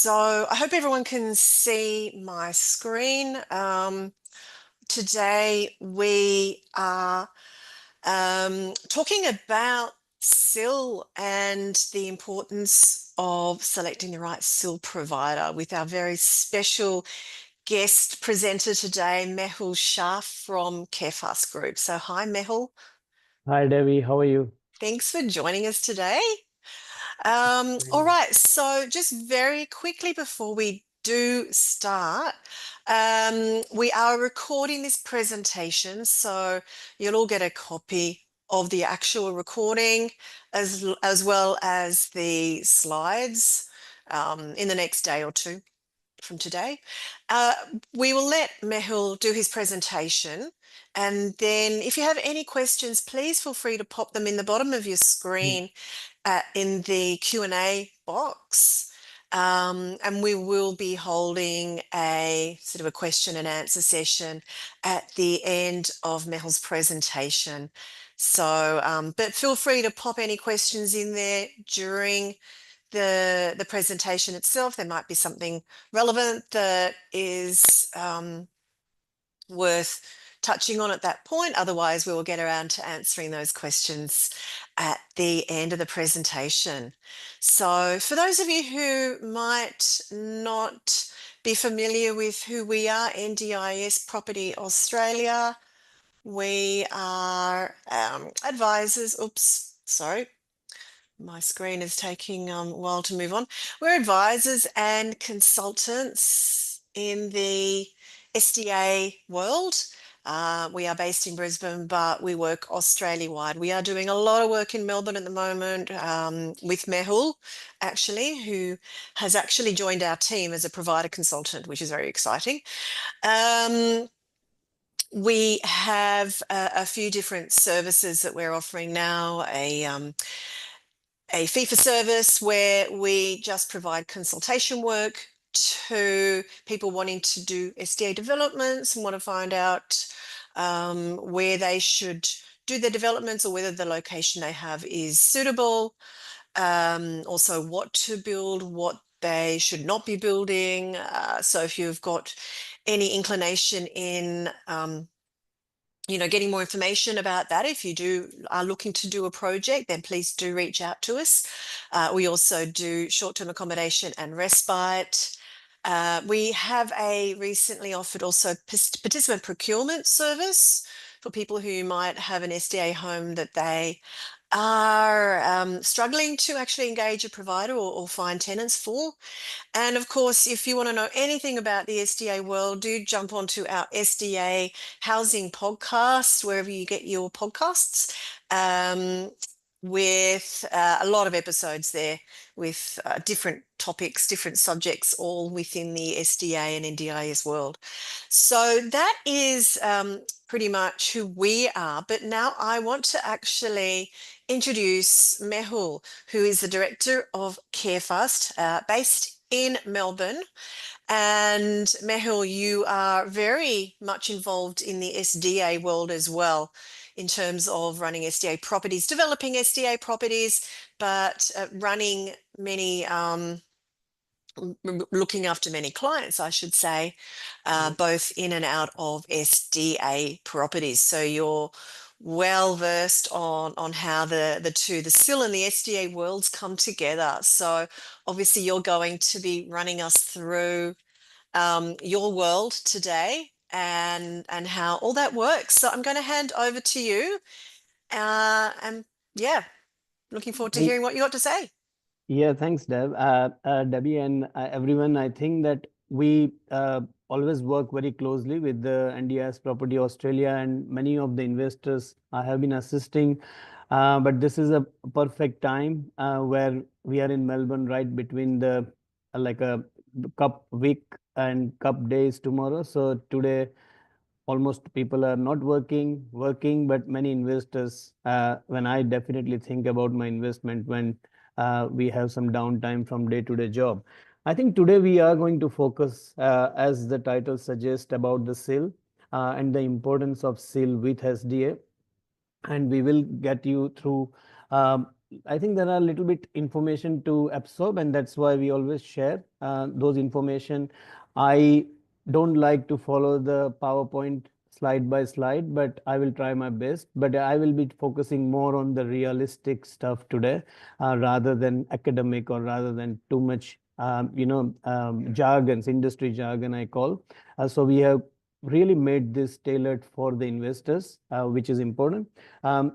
So I hope everyone can see my screen. Today we are talking about SIL and the importance of selecting the right SIL provider with our very special guest presenter today, Mehul Shah from Carefast Group. So hi, Mehul. Hi Devi, how are you? Thanks for joining us today. All Fine. right, so just very quickly before we do start, we are recording this presentation, so you'll all get a copy of the actual recording as well as the slides in the next day or two from today. Uh, we will let Mehul do his presentation, and then if you have any questions, please feel free to pop them in the bottom of your Mm. screen in the Q&A box. And we will be holding a sort of a question and answer session at the end of Mehul's presentation. So, but feel free to pop any questions in there during the presentation itself. There might be something relevant that is worth touching on at that point. Otherwise, we will get around to answering those questions at the end of the presentation. So for those of you who might not be familiar with who we are, NDIS Property Australia, we are advisors. Oops, sorry. My screen is taking a while to move on. We're advisors and consultants in the SDA world. We are based in Brisbane, but we work Australia-wide. We are doing a lot of work in Melbourne at the moment with Mehul, actually, who has actually joined our team as a provider consultant, which is very exciting. Um, we have a few different services that we're offering now, a fee for service where we just provide consultation work to people wanting to do SDA developments and want to find out where they should do their developments or whether the location they have is suitable. Also what to build, what they should not be building. So if you've got any inclination in getting more information about that. If you are looking to do a project, then please do reach out to us. We also do short-term accommodation and respite. We have a recently offered also participant procurement service for people who might have an SDA home that they are struggling to actually engage a provider or find tenants for. And of course, if you want to know anything about the SDA world, do jump onto our SDA housing podcast, wherever you get your podcasts, with a lot of episodes there with different topics, different subjects, all within the SDA and NDIS world. So that is pretty much who we are. But now I want to actually introduce Mehul, who is the director of Carefast, based in Melbourne. And Mehul, you are very much involved in the SDA world as well, in terms of running SDA properties, developing SDA properties, but running many, looking after many clients, I should say, both in and out of SDA properties. So you're well versed on how the two, the SIL and the SDA worlds come together. So obviously you're going to be running us through your world today and how all that works. So I'm going to hand over to you. And yeah, looking forward to Thank, hearing what you got to say. yeah, thanks, Dev. Debbie and everyone, I think that we always work very closely with the NDIS Property Australia, and many of the investors have been assisting. But this is a perfect time where we are in Melbourne, right between the like a cup week and cup days tomorrow. So today almost people are not working, but many investors, when I definitely think about my investment when we have some downtime from day-to-day job. I think today we are going to focus, as the title suggests, about the SIL and the importance of SIL with SDA, and we will get you through I think there are a little bit information to absorb, and that's why we always share those information. I don't like to follow the PowerPoint slide by slide, but I will try my best. But I will be focusing more on the realistic stuff today, rather than academic or rather than too much, jargons, industry jargon, I call. So we have really made this tailored for the investors, which is important.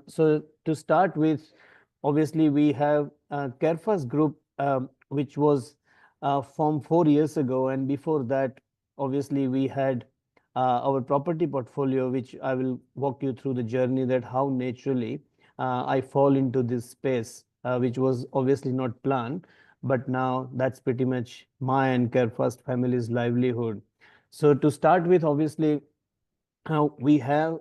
So to start with, obviously we have Carefast Group, which was formed 4 years ago, and before that, obviously we had our property portfolio, which I will walk you through the journey that how naturally I fall into this space, which was obviously not planned, but now that's pretty much my and Carefast family's livelihood. So to start with, obviously, we have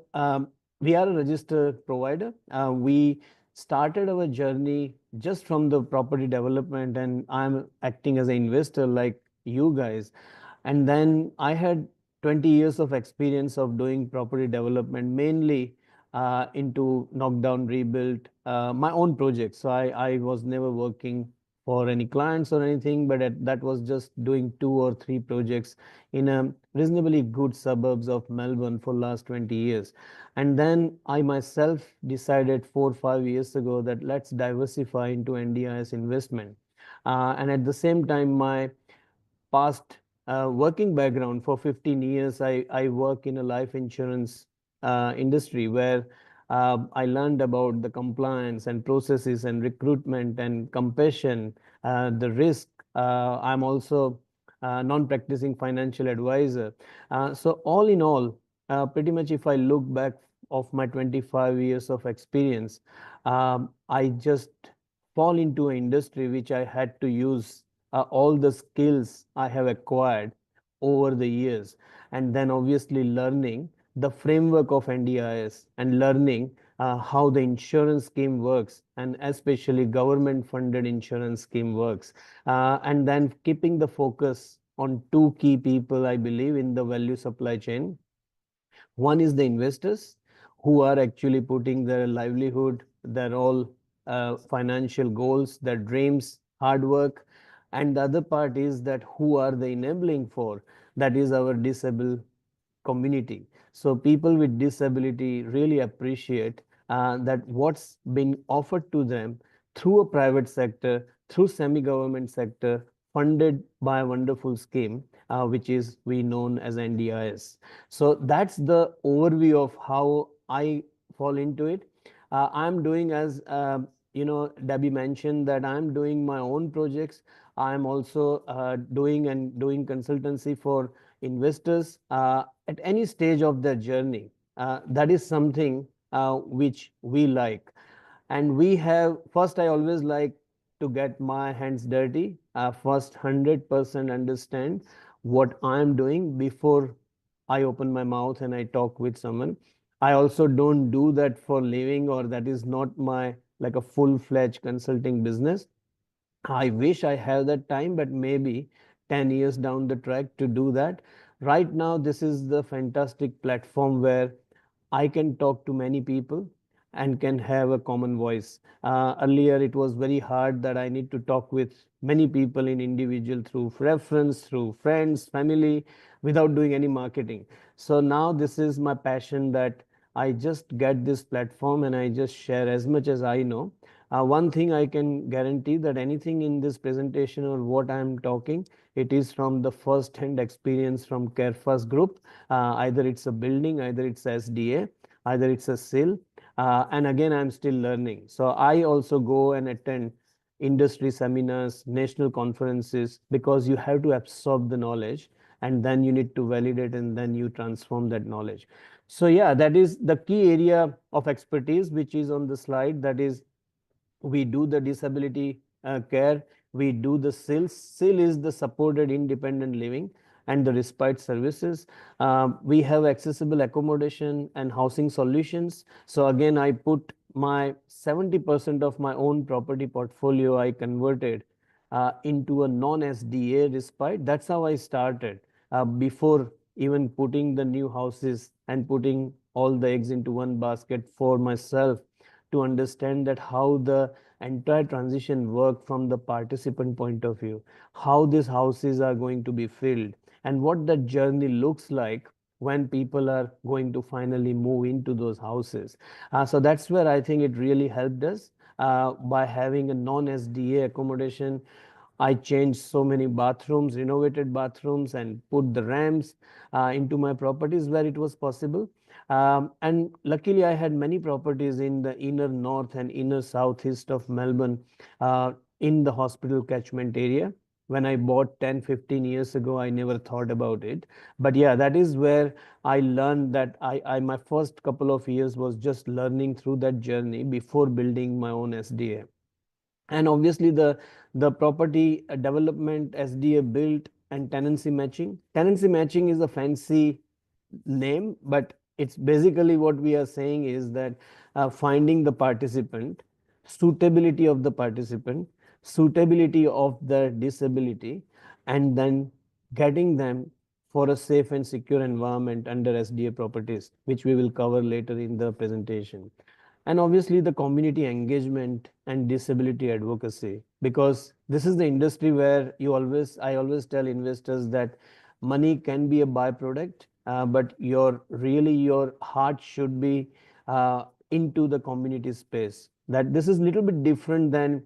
we are a registered provider. We started our journey just from the property development, and I'm acting as an investor like you guys. And then I had 20 years of experience of doing property development, mainly into knockdown, rebuild, my own projects. So I was never working for any clients or anything, but that was just doing 2 or 3 projects in a reasonably good suburbs of Melbourne for last 20 years. And then I myself decided 4 or 5 years ago that let's diversify into NDIS investment. And at the same time, my past working background for 15 years, I work in a life insurance industry where I learned about the compliance and processes and recruitment and compassion, the risk. I'm also a non-practicing financial advisor. So all in all, pretty much if I look back of my 25 years of experience, I just fall into an industry which I had to use all the skills I have acquired over the years, and then obviously learning the framework of NDIS and learning how the insurance scheme works, and especially government funded insurance scheme works, and then keeping the focus on two key people, I believe, in the value supply chain. One is the investors who are actually putting their livelihood, their all financial goals, their dreams, hard work. And the other part is that who are the enabling for? That is our disabled community. So people with disability really appreciate that what's been offered to them through a private sector, through semi-government sector, funded by a wonderful scheme, which is we known as NDIS. So that's the overview of how I fall into it. I'm doing as Debbie mentioned that I'm doing my own projects. I'm also doing consultancy for investors at any stage of their journey. That is something which we like. And we have, first, I always like to get my hands dirty, first 100% understand what I'm doing before I open my mouth and I talk with someone. I also don't do that for living, or that is not my like a full-fledged consulting business. I wish I have that time, but maybe 10 years down the track to do that. Right now, this is the fantastic platform where I can talk to many people and can have a common voice. Earlier, it was very hard that I need to talk with many people in individual through reference, through friends, family, without doing any marketing. So now this is my passion that I just get this platform and I just share as much as I know. One thing I can guarantee that anything in this presentation or what I'm talking, it is from the first-hand experience from CareFirst Group. Either it's a building, either it's SDA, either it's a SIL, and again, I'm still learning. So I also go and attend industry seminars, national conferences, because you have to absorb the knowledge and then you need to validate and then you transform that knowledge. So yeah, that is the key area of expertise, which is on the slide. That is, we do the disability care, we do the SIL. SIL is the supported independent living and the respite services. We have accessible accommodation and housing solutions. So again, I put my 70% of my own property portfolio, I converted into a non-SDA respite. That's how I started, before even putting the new houses and putting all the eggs into one basket for myself. to understand that how the entire transition work from the participant point of view, how these houses are going to be filled, and what that journey looks like when people are going to finally move into those houses. So that's where I think it really helped us by having a non-SDA accommodation. I changed so many bathrooms, renovated bathrooms, and put the ramps into my properties where it was possible. And luckily, I had many properties in the inner north and inner southeast of Melbourne uh, in the hospital catchment area. When I bought 10, 15 years ago, I never thought about it. But yeah, that is where I learned that my first couple of years was just learning through that journey before building my own SDA. And obviously the property development, SDA built, and tenancy matching. Tenancy matching is a fancy name, but it's basically what we are saying is that finding the participant, suitability of the participant, suitability of the disability, and then getting them for a safe and secure environment under SDA properties, which we will cover later in the presentation. And obviously the community engagement and disability advocacy, because this is the industry where I always tell investors that money can be a byproduct, but your heart should be into the community space. That this is little bit different than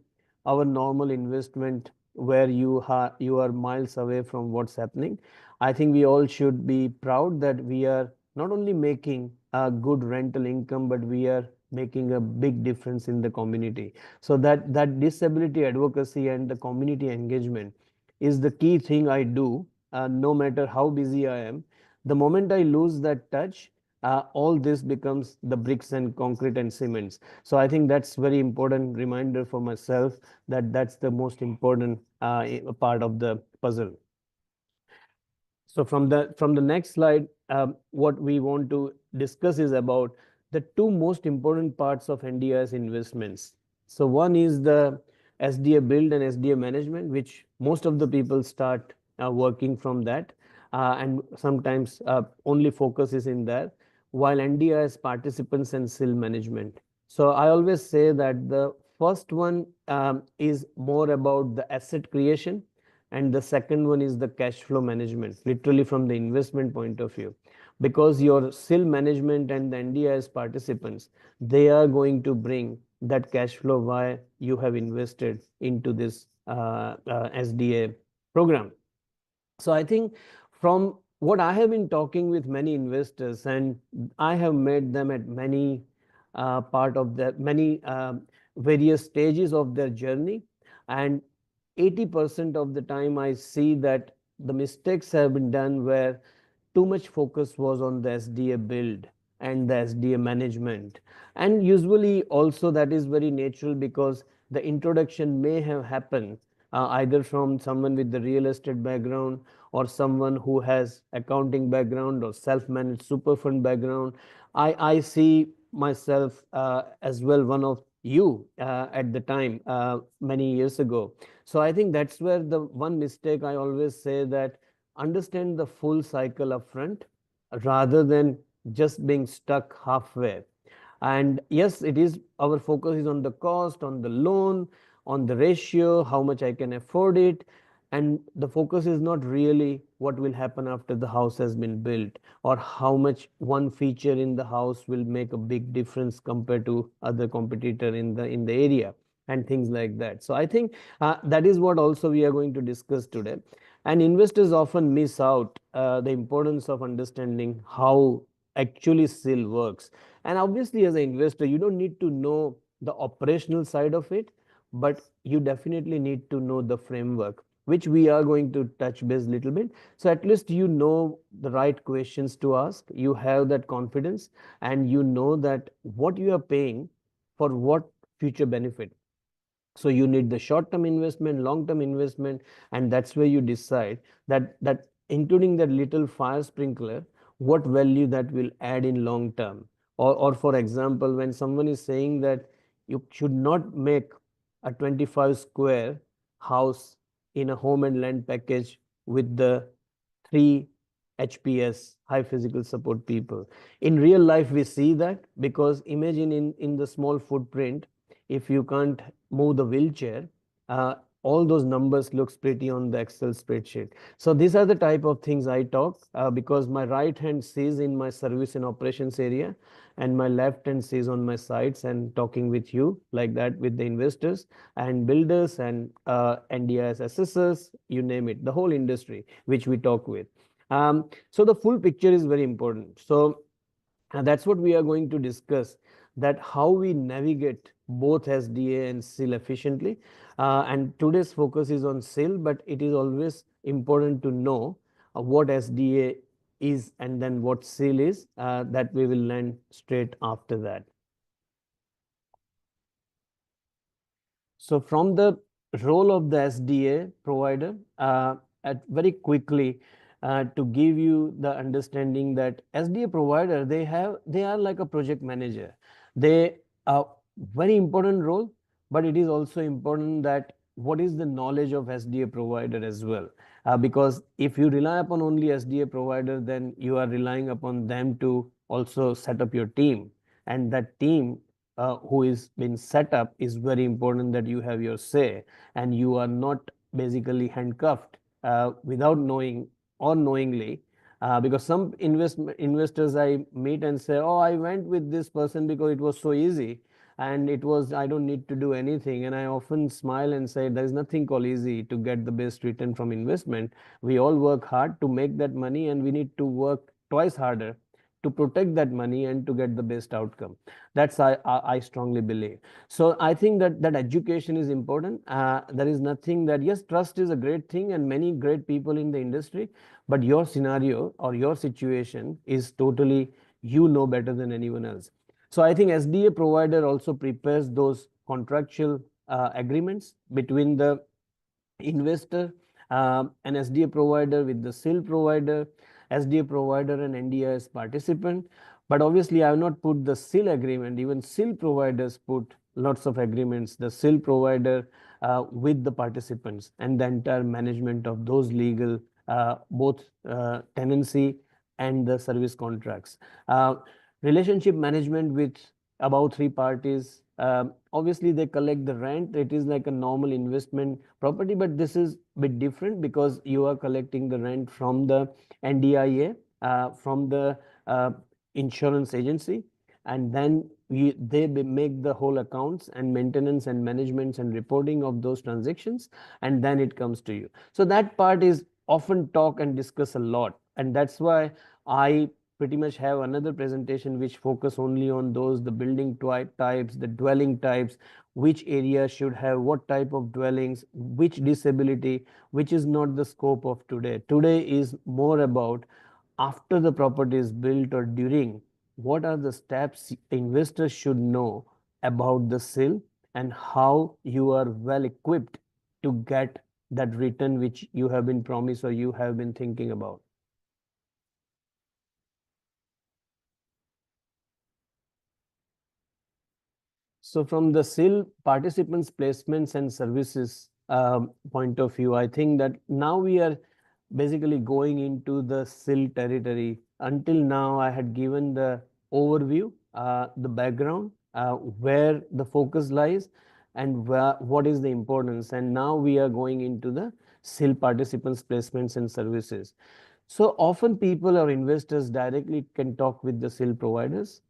our normal investment where you are miles away from what's happening. I think we all should be proud that we are not only making a good rental income, but we are making a big difference in the community. So that disability advocacy and the community engagement is the key thing I do, no matter how busy I am. The moment I lose that touch, all this becomes the bricks and concrete and cements. So I think that's very important reminder for myself that that's the most important part of the puzzle. So from the next slide, what we want to discuss is about the two most important parts of NDIS investments. So one is the SDA build and SDA management, which most of the people start working from that, and sometimes only focus is in there, while NDIS participants and SIL management. So I always say that the first one is more about the asset creation, and the second one is the cash flow management, literally from the investment point of view, because your SIL management and the NDIS participants, they are going to bring that cash flow why you have invested into this SDA program. So I think from what I have been talking with many investors, and I have met them at many part of the many various stages of their journey, and 80% of the time I see that the mistakes have been done where too much focus was on the SDA build and the SDA management. And usually also that is very natural because the introduction may have happened either from someone with the real estate background or someone who has accounting background or self-managed super fund background. I see myself as well one of you at the time many years ago. So I think that's where the one mistake I always say that understand the full cycle upfront rather than just being stuck halfway. And yes, it is our focus is on the cost, on the loan, on the ratio, how much I can afford it. And the focus is not really what will happen after the house has been built or how much one feature in the house will make a big difference compared to other competitor in the area and things like that. So I think that is what also we are going to discuss today. And investors often miss out the importance of understanding how actually SIL works. And obviously, as an investor, you don't need to know the operational side of it, but you definitely need to know the framework, which we are going to touch base a little bit. So at least you know the right questions to ask, you have that confidence, and you know that what you are paying for what future benefit. So you need the short term investment, long term investment, and that's where you decide that including that little fire sprinkler, what value that will add in long term. Or for example, when someone is saying that you should not make a 25 square house in a home and land package with the three HPS, high physical support people. In real life, we see that because imagine in the small footprint, if you can't move the wheelchair, uh, all those numbers looks pretty on the Excel spreadsheet. So these are the type of things I talk because my right hand sees in my service and operations area, and my left hand sees on my sites and talking with you like that with the investors and builders and NDIS assessors, you name it, the whole industry which we talk with. So the full picture is very important. So and that's what we are going to discuss, that how we navigate both SDA and SIL efficiently. And today's focus is on SIL, but it is always important to know what SDA is and then what SIL is, that we will learn straight after that. So from the role of the SDA provider, at very quickly to give you the understanding that SDA provider, they are like a project manager. They are very important role, but it is also important that what is the knowledge of SDA provider as well. Because if you rely upon only SDA provider, then you are relying upon them to also set up your team, and that team who is been set up is very important, that you have your say and you are not basically handcuffed without knowing or knowingly, because some investors I meet and say, oh, I went with this person because it was so easy and it was, I don't need to do anything. And I often smile and say there is nothing called easy to get the best return from investment. We all work hard to make that money, and we need to work twice harder to protect that money and to get the best outcome. That's I strongly believe. So I think that education is important. There is nothing that, yes, trust is a great thing and many great people in the industry, but your scenario or your situation is totally, you know better than anyone else. So I think SDA provider also prepares those contractual agreements between the investor, an SDA provider with the SIL provider, SDA provider and NDIS participant. But obviously, I have not put the SIL agreement. Even SIL providers put lots of agreements. The SIL provider with the participants and the entire management of those legal, both tenancy and the service contracts. Relationship management with about three parties. Obviously, they collect the rent. It is like a normal investment property, but this is a bit different because you are collecting the rent from the NDIA, from the insurance agency, and then they make the whole accounts and maintenance and management and reporting of those transactions, and then it comes to you. So that part is often talk and discuss a lot, and that's why I pretty much have another presentation which focus only on those, the building types, the dwelling types, which area should have what type of dwellings, which disability, which is not the scope of today. Today is more about after the property is built or during, what are the steps investors should know about the sale and how you are well equipped to get that return which you have been promised or you have been thinking about. So from the SIL participants, placements and services point of view, I think that now we are basically going into the SIL territory. Until now, I had given the overview, the background, where the focus lies and what is the importance. And now we are going into the SIL participants, placements and services. So often people or investors directly can talk with the SIL providers.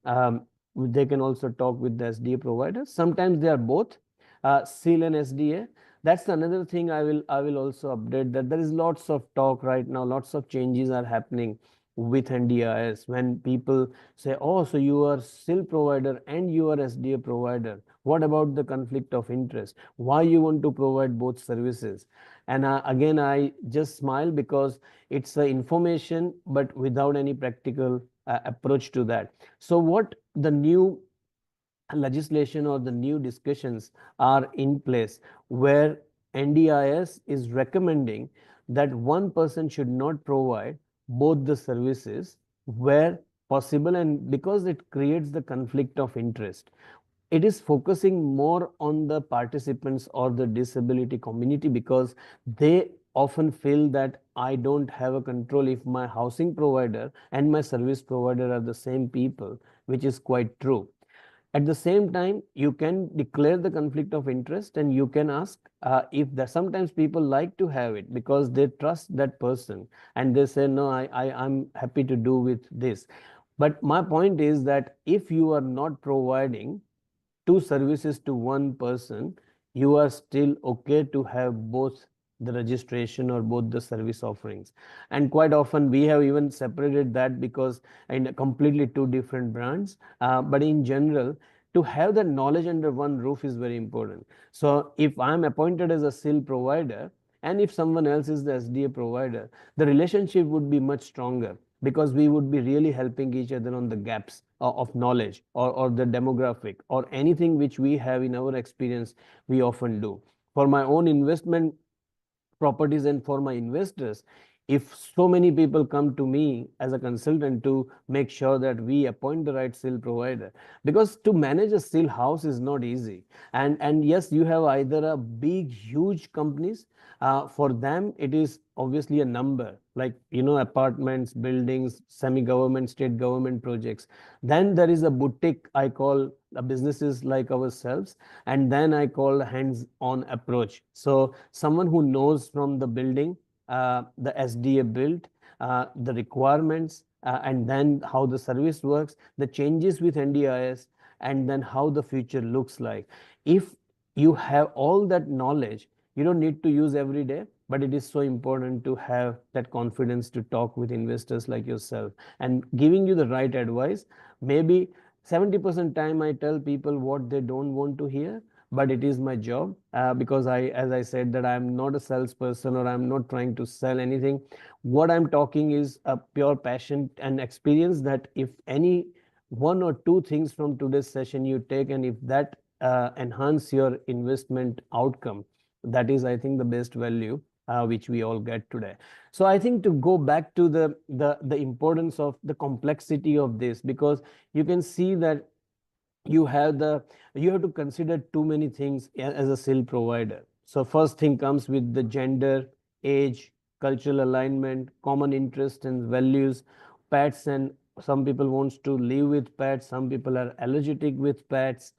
They can also talk with the SDA providers. Sometimes they are both, SIL and SDA. That's another thing I will also update, that there is lots of talk right now, lots of changes are happening with NDIS. When people say, oh, so you are SIL provider and you are SDA provider, what about the conflict of interest? Why you want to provide both services? And again, I just smile because it's the information, but without any practical approach to that. So what the new legislation or the new discussions are in place, where NDIS is recommending that one person should not provide both the services where possible, and because it creates the conflict of interest, it is focusing more on the participants or the disability community, because they often feel that I don't have a control if my housing provider and my service provider are the same people, which is quite true. At the same time, you can declare the conflict of interest and you can ask if that sometimes people like to have it because they trust that person and they say, no, I'm happy to do with this. But my point is that if you are not providing two services to one person, you are still okay to have both the registration or both the service offerings. And quite often we have even separated that because in completely two different brands. But in general, to have that knowledge under one roof is very important. So if I'm appointed as a SIL provider, and if someone else is the SDA provider, the relationship would be much stronger because we would be really helping each other on the gaps of knowledge or the demographic or anything which we have in our experience we often do. For my own investment properties and for my investors, if so many people come to me as a consultant to make sure that we appoint the right SIL provider, because to manage a SIL house is not easy. And yes, you have either a big huge companies, for them it is obviously a number, like apartments, buildings, semi government, state government projects. Then there is a boutique, I call, businesses like ourselves, and then I call hands on approach. So someone who knows from the building, the SDA built, the requirements, and then how the service works, the changes with NDIS, and then how the future looks like. If you have all that knowledge, you don't need to use every day, but it is so important to have that confidence to talk with investors like yourself and giving you the right advice. Maybe 70% time I tell people what they don't want to hear, but it is my job, because as I said, that I'm not a salesperson or I'm not trying to sell anything. What I'm talking is a pure passion and experience, that if any one or two things from today's session you take, and if that enhance your investment outcome, that is, I think, the best value which we all get today. So I think, to go back to the importance of the complexity of this, because you can see that you have the you have to consider too many things as a SIL provider. So first thing comes with the gender, age, cultural alignment, common interest and values, pets, and some people wants to live with pets, some people are allergic with pets,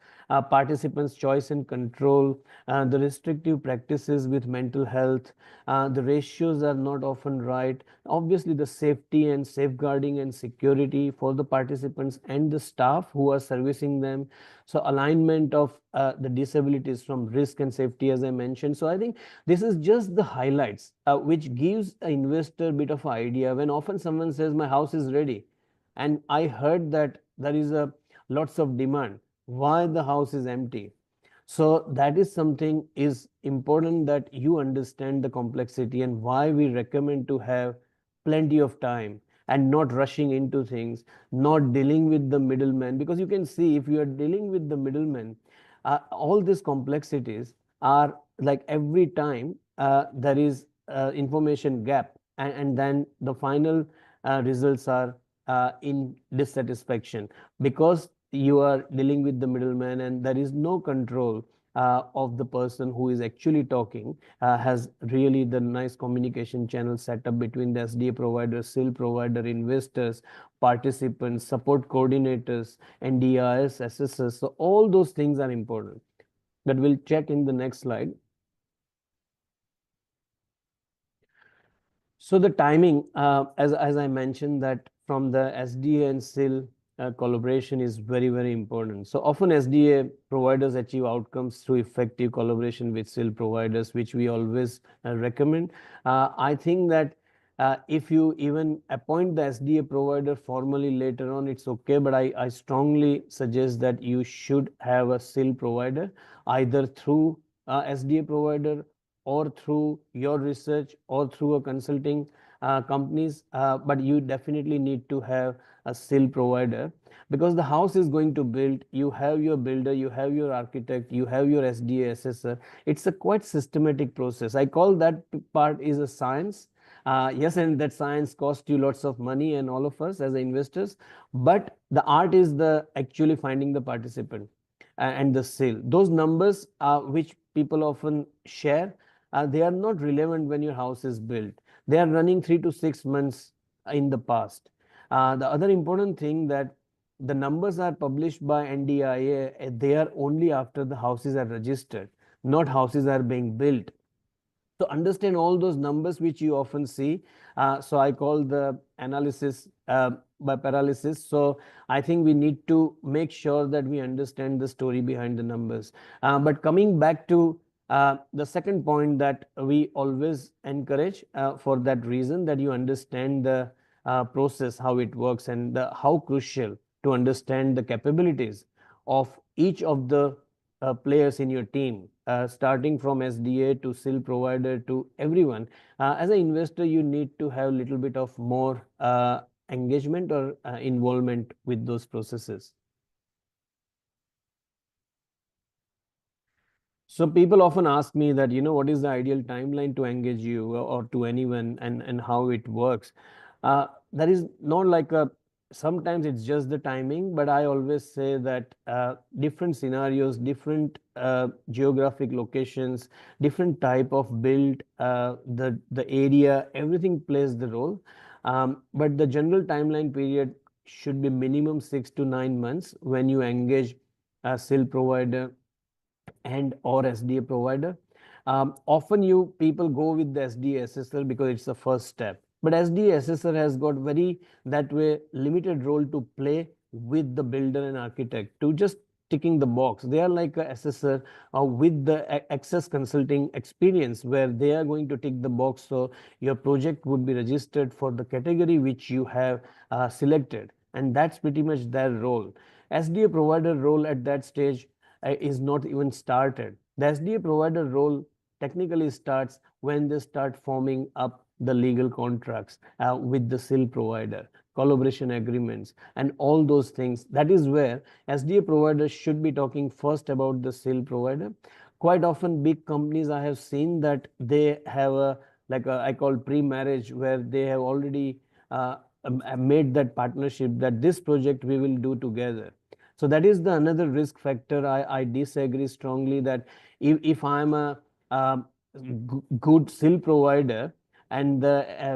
participants choice and control, the restrictive practices with mental health, the ratios are not often right, obviously the safety and safeguarding and security for the participants and the staff who are servicing them, so alignment of the disabilities from risk and safety, as I mentioned. So I think this is just the highlights, which gives an investor a bit of an idea. When often someone says my house is ready, and I heard that there is a lots of demand, why the house is empty? So that is something is important, that you understand the complexity and why we recommend to have plenty of time and not rushing into things, not dealing with the middleman. Because you can see, if you are dealing with the middleman, all these complexities are like every time there is information gap, and then the final results are in dissatisfaction, because you are dealing with the middleman and there is no control of the person who is actually talking, has really the nice communication channel set up between the SDA provider, SIL provider, investors, participants, support coordinators, NDIS, assessors. So all those things are important. But we'll check in the next slide. So the timing, as I mentioned, that from the SDA and SIL collaboration is very, very important. So often SDA providers achieve outcomes through effective collaboration with SIL providers, which we always recommend. I think that if you even appoint the SDA provider formally later on, it's okay. But I strongly suggest that you should have a SIL provider, either through SDA provider or through your research or through a consulting companies, but you definitely need to have a SIL provider, because the house is going to build, you have your builder, you have your architect, you have your SDA assessor. It's a quite systematic process. I call that part is a science. Yes, and that science costs you lots of money and all of us as investors, but the art is the actually finding the participant and the SIL. Those numbers which people often share, they are not relevant when your house is built. They are running 3 to 6 months in the past. The other important thing that the numbers are published by NDIA, they are only after the houses are registered, not houses are being built. So understand all those numbers which you often see. So I call the analysis by paralysis. So I think we need to make sure that we understand the story behind the numbers. But coming back to the second point that we always encourage for that reason, that you understand the process, how it works, and how crucial to understand the capabilities of each of the players in your team, starting from SDA to SIL provider to everyone. As an investor, you need to have a little bit of more engagement or involvement with those processes. So people often ask me that, what is the ideal timeline to engage you or to anyone, and how it works. That is not like sometimes it's just the timing, but I always say that different scenarios, different geographic locations, different type of build, the area, everything plays the role. But the general timeline period should be minimum 6 to 9 months when you engage a SIL provider and or SDA provider. Often you people go with the SDA SSL because it's the first step. But SDA SSL has got very that way limited role to play with the builder and architect to just ticking the box. They are like a assessor with the access consulting experience where they are going to tick the box, so your project would be registered for the category which you have selected, and that's pretty much their role. SDA provider role at that stage is not even started. The SDA provider role technically starts when they start forming up the legal contracts with the SIL provider, collaboration agreements, and all those things. That is where SDA providers should be talking first about the SIL provider. Quite often, big companies I have seen that they have a like a, I call pre-marriage, where they have already made that partnership that this project we will do together. So that is the another risk factor. I disagree strongly that if I'm a good SIL provider, and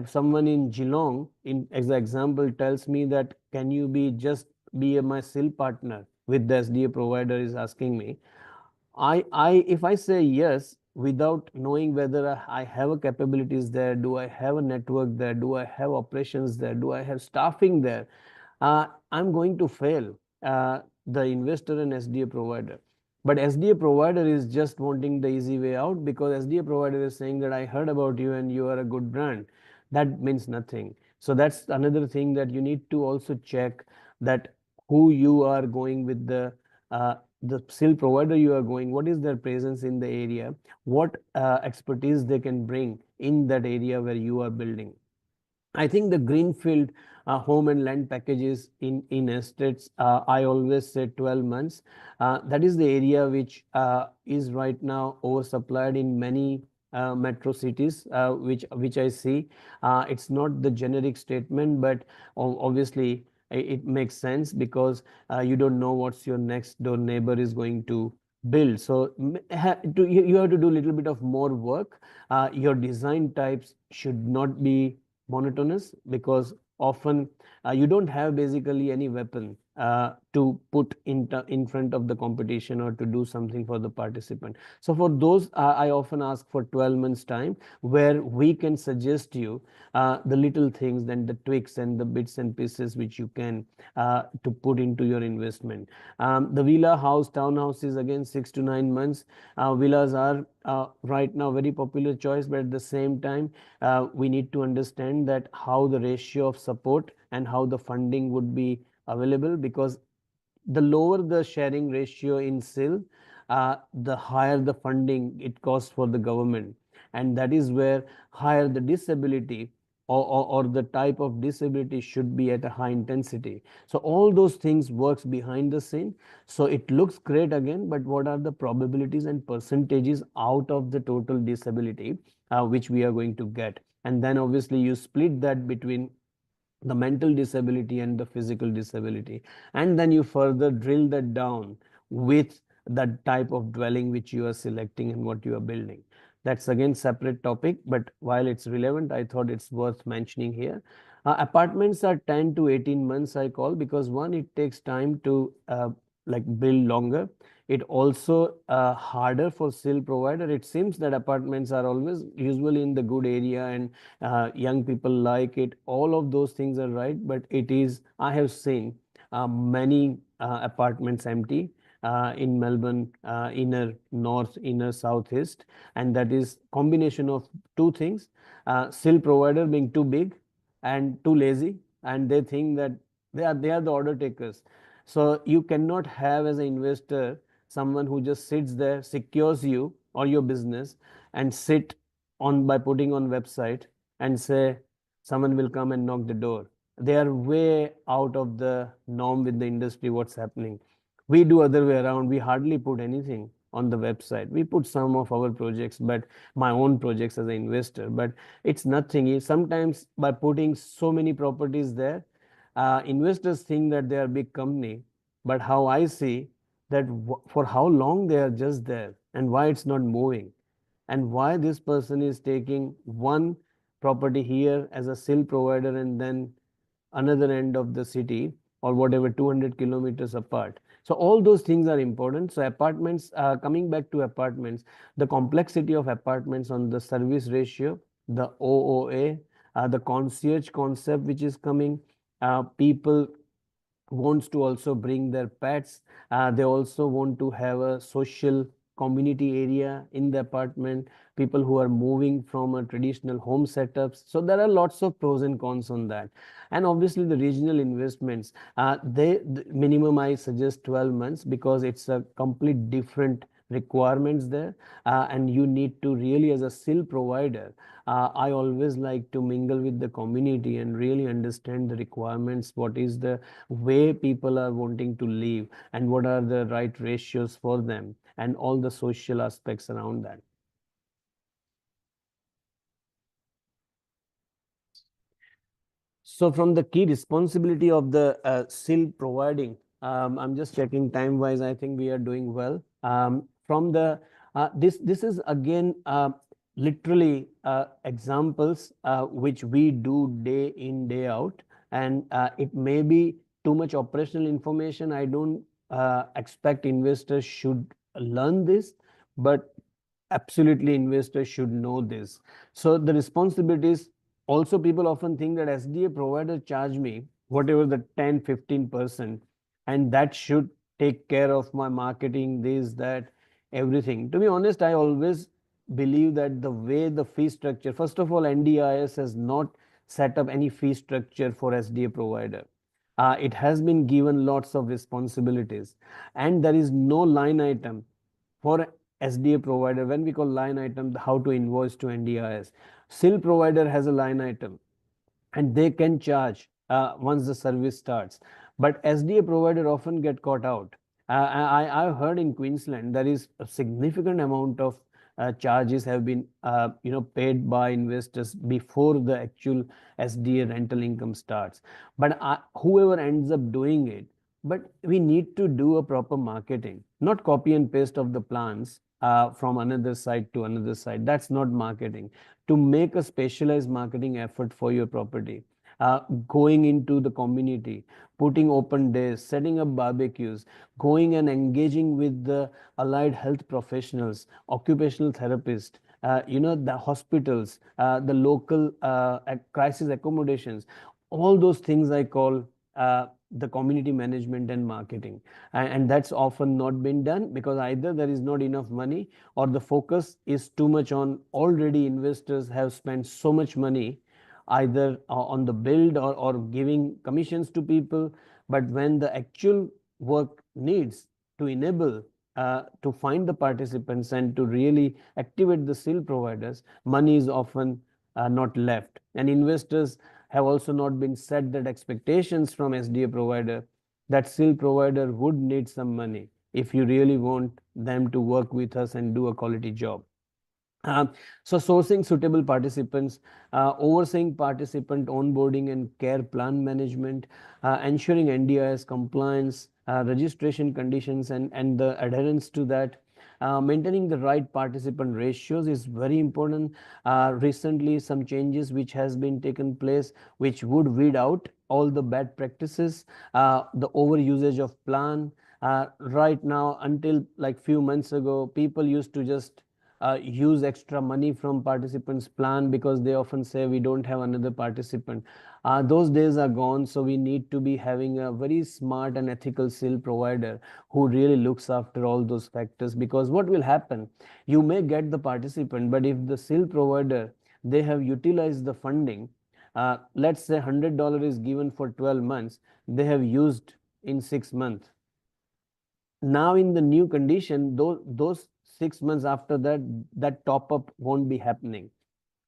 someone in Geelong, in as an example, tells me that can you be just be my SIL partner with the SDA provider is asking me, if I say yes without knowing whether I have a capabilities there, do I have a network there, do I have operations there, do I have staffing there, I'm going to fail the investor and SDA provider. But SDA provider is just wanting the easy way out because SDA provider is saying that I heard about you and you are a good brand. That means nothing. So that's another thing that you need to also check, that who you are going with, the SIL provider you are going, what is their presence in the area, what expertise they can bring in that area where you are building. I think the greenfield home and land packages in estates, I always say 12 months. That is the area which is right now oversupplied in many metro cities, which I see. It's not the generic statement, but obviously it makes sense because you don't know what's your next door neighbor is going to build. So you have to do a little bit of more work. Your design types should not be monotonous because often you don't have basically any weapon to put in front of the competition or to do something for the participant. So for those, I often ask for 12 months time where we can suggest you the little things, then the tweaks and the bits and pieces which you can to put into your investment. The villa house, townhouse is again 6 to 9 months. Villas are right now very popular choice, but at the same time we need to understand that how the ratio of support and how the funding would be available, because the lower the sharing ratio in SIL, the higher the funding it costs for the government. And that is where higher the disability, or the type of disability should be at a high intensity. So all those things works behind the scene. So it looks great again, but what are the probabilities and percentages out of the total disability which we are going to get? And then obviously you split that between the mental disability and the physical disability, and then you further drill that down with that type of dwelling which you are selecting and what you are building. That's again separate topic, but while it's relevant, I thought it's worth mentioning here. Apartments are 10 to 18 months, I call, because one, it takes time to like build longer. It also harder for SIL provider. It seems that apartments are always usually in the good area, and young people like it. All of those things are right, but it is, I have seen many apartments empty in Melbourne, inner north, inner southeast, and that is combination of two things: SIL provider being too big and too lazy, and they think that they are the order takers. So you cannot have as an investor someone who just sits there, secures you or your business, and sit on by putting on website and say someone will come and knock the door. They are way out of the norm with the industry. What's happening? We do other way around. We hardly put anything on the website. We put some of our projects, but my own projects as an investor, but it's nothing. Sometimes by putting so many properties there, investors think that they are a big company, but how I see that for how long they are just there and why it's not moving, and why this person is taking one property here as a SIL provider and then another end of the city or whatever 200 kilometers apart. So all those things are important. So apartments, coming back to apartments, the complexity of apartments on the service ratio, the OOA, the concierge concept which is coming, people wants to also bring their pets. They also want to have a social community area in the apartment. People who are moving from a traditional home setups. So there are lots of pros and cons on that. And obviously the regional investments, the minimum I suggest 12 months because it's a complete different requirements there, and you need to really as a SIL provider, I always like to mingle with the community and really understand the requirements, what is the way people are wanting to live, and what are the right ratios for them, and all the social aspects around that. So from the key responsibility of the SIL providing, I'm just checking time wise. I think we are doing well. From the this is again literally examples which we do day in day out, and it may be too much operational information. I don't expect investors should learn this, but absolutely investors should know this. So the responsibilities, also people often think that SDA provider charge me whatever the 10-15%, and that should take care of my marketing, this that everything. To be honest, I always believe that the way the fee structure, first of all, NDIS has not set up any fee structure for SDA provider. It has been given lots of responsibilities, and there is no line item for SDA provider. When we call line item, how to invoice to NDIS. SIL provider has a line item and they can charge once the service starts. But SDA provider often get caught out. I've heard in Queensland there is a significant amount of charges have been paid by investors before the actual SDA rental income starts. But whoever ends up doing it, but we need to do a proper marketing, not copy and paste of the plans from another site to another site. That's not marketing. To make a specialized marketing effort for your property, going into the community, putting open days, setting up barbecues, going and engaging with the allied health professionals, occupational therapists, the hospitals, the local crisis accommodations, all those things I call the community management and marketing. And that's often not been done because either there is not enough money or the focus is too much on already investors have spent so much money either on the build or giving commissions to people. But when the actual work needs to enable to find the participants and to really activate the SIL providers, money is often not left. And investors have also not been set that expectations from SDA provider that SIL provider would need some money if you really want them to work with us and do a quality job. Um, so sourcing suitable participants, overseeing participant onboarding and care plan management, ensuring NDIS compliance, registration conditions and the adherence to that, Maintaining the right participant ratios is very important. Recently, some changes which has been taken place, which would weed out all the bad practices, the over usage of plan. Right now, until like few months ago, people used to just use extra money from participants plan because they often say we don't have another participant. Those days are gone, so we need to be having a very smart and ethical SIL provider who really looks after all those factors. Because what will happen, you may get the participant, but if the SIL provider, they have utilized the funding, let's say $100 is given for 12 months, they have used in 6 months. Now in the new condition, those 6 months after that, that top up won't be happening.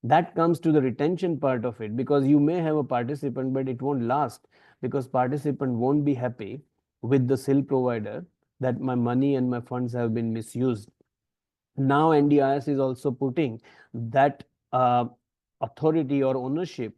That comes to the retention part of it, because you may have a participant but it won't last, because participant won't be happy with the SIL provider that my money and my funds have been misused. Now NDIS is also putting that authority or ownership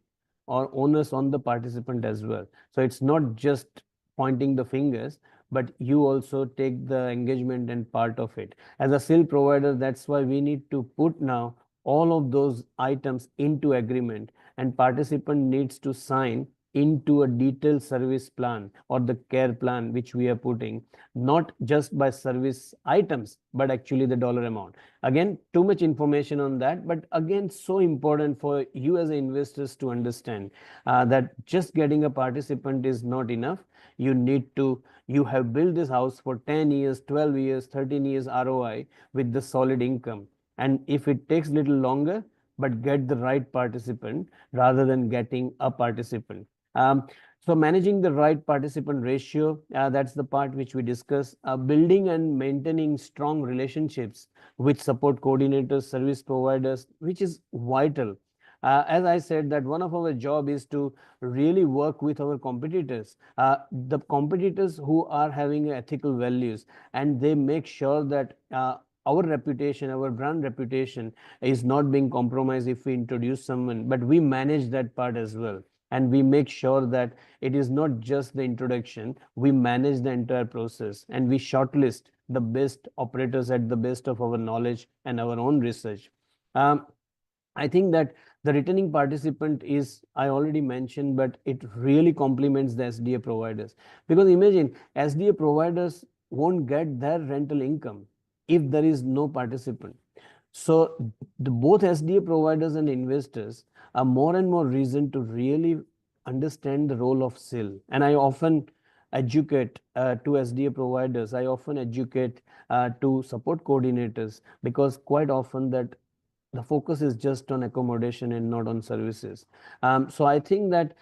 or onus on the participant as well. So it's not just pointing the fingers, but you also take the engagement and part of it. As a SIL provider, that's why we need to put now all of those items into agreement, and participant needs to sign into a detailed service plan or the care plan which we are putting, not just by service items, but actually the dollar amount. Again, too much information on that, but again, so important for you as investors to understand that just getting a participant is not enough. You need to, you have built this house for 10 years, 12 years, 13 years ROI with the solid income. And if it takes little longer, but get the right participant rather than getting a participant. So managing the right participant ratio, that's the part which we discuss. Building and maintaining strong relationships with support coordinators, service providers, which is vital. As I said, that one of our job is to really work with our competitors, the competitors who are having ethical values, and they make sure that our reputation, our brand reputation is not being compromised if we introduce someone, but we manage that part as well. And we make sure that it is not just the introduction, we manage the entire process, and we shortlist the best operators at the best of our knowledge and our own research. um, I think that the returning participant is, I already mentioned, but it really complements the SDA providers. Because imagine, SDA providers won't get their rental income if there is no participant. So both SDA providers and investors are more and more reason to really understand the role of SIL. And I often educate to SDA providers, I often educate to support coordinators, because quite often that the focus is just on accommodation and not on services. So I think that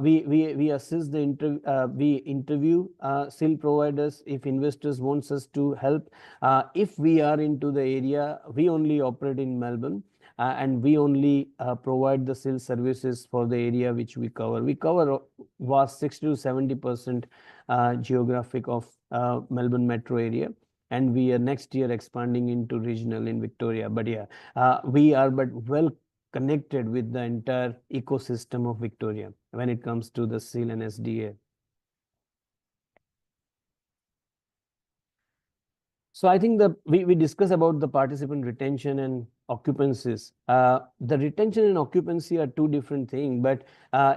we assist the we interview SIL providers if investors wants us to help. If we are into the area, we only operate in Melbourne. And we only provide the SIL services for the area which we cover. We cover vast 60 to 70% geographic of Melbourne metro area, and we are next year expanding into regional in Victoria. But yeah, we are but well connected with the entire ecosystem of Victoria when it comes to the SEAL and SDA. So I think we discuss about the participant retention and occupancies. The retention and occupancy are two different things, but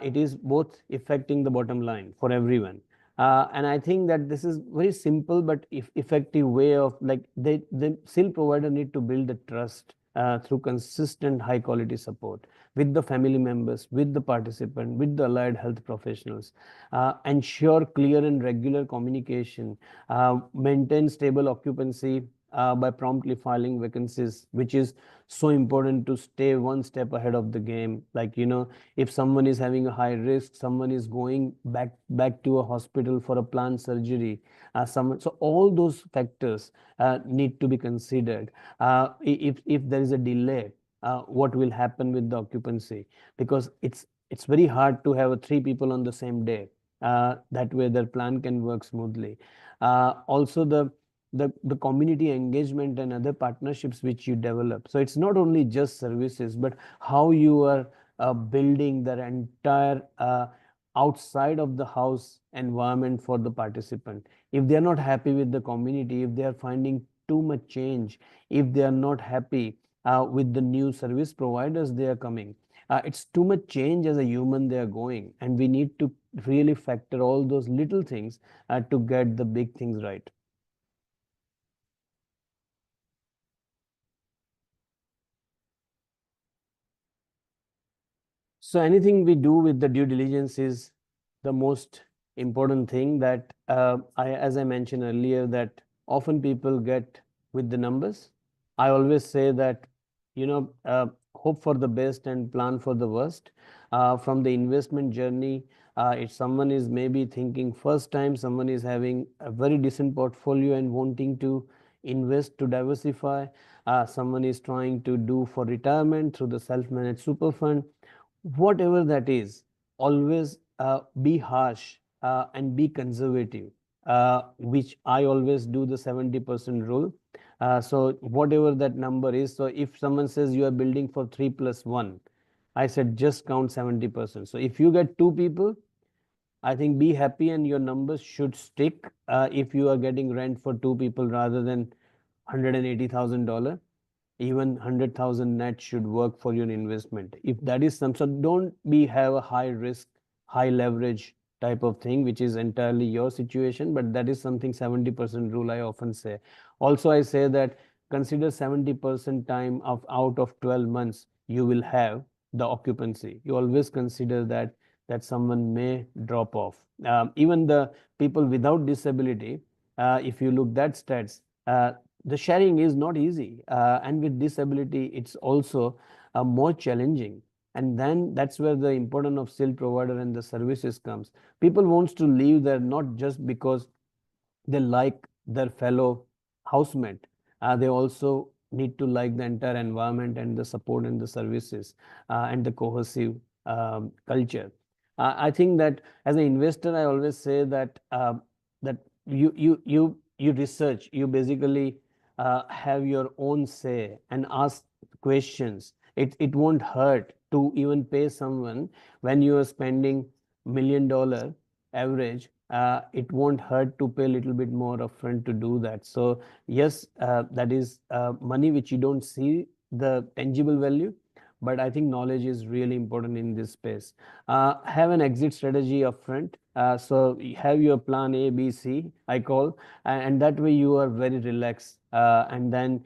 it is both affecting the bottom line for everyone. And I think that this is very simple but if effective way of, like, the SIL provider need to build the trust through consistent high quality support with the family members, with the participant, with the allied health professionals. Ensure clear and regular communication, maintain stable occupancy by promptly filing vacancies, which is so important to stay one step ahead of the game. Like, if someone is having a high risk, someone is going back to a hospital for a planned surgery, so all those factors need to be considered. If there is a delay, what will happen with the occupancy? Because it's very hard to have three people on the same day. That way their plan can work smoothly. Also the community engagement and other partnerships which you develop. So it's not only just services, but how you are building the entire outside of the house environment for the participant. If they are not happy with the community, if they are finding too much change if they are not happy with the new service providers they are coming. It's too much change as a human they are going, and we need to really factor all those little things to get the big things right. So anything we do with the due diligence is the most important thing that as I mentioned earlier, that often people get with the numbers. I always say that, hope for the best and plan for the worst. From the investment journey, if someone is maybe thinking first time, someone is having a very decent portfolio and wanting to invest to diversify, someone is trying to do for retirement through the self-managed super fund, whatever that is, always be harsh and be conservative, which I always do the 70% rule. So whatever that number is, so if someone says you are building for 3 plus 1, I said just count 70%. So if you get two people, I think be happy and your numbers should stick if you are getting rent for two people rather than $180,000. Even 100,000 net should work for your investment. If that is some, so don't be have a high risk, high leverage type of thing, which is entirely your situation, but that is something 70% rule I often say. Also, I say that consider 70% time of out of 12 months you will have the occupancy. You always consider that someone may drop off. Even the people without disability, if you look that stats, the sharing is not easy, and with disability it's also more challenging. And then that's where the importance of SIL provider and the services comes. People wants to live there not just because they like their fellow housemate, they also need to like the entire environment and the support and the services and the cohesive culture. I think that as an investor, I always say that that you research, you basically have your own say and ask questions. It won't hurt to even pay someone when you are spending $1 million average. It won't hurt to pay a little bit more upfront to do that. So yes, that is money which you don't see the tangible value, but I think knowledge is really important in this space. Have an exit strategy upfront. So you have your plan A, B, C, I call, and that way you are very relaxed. And then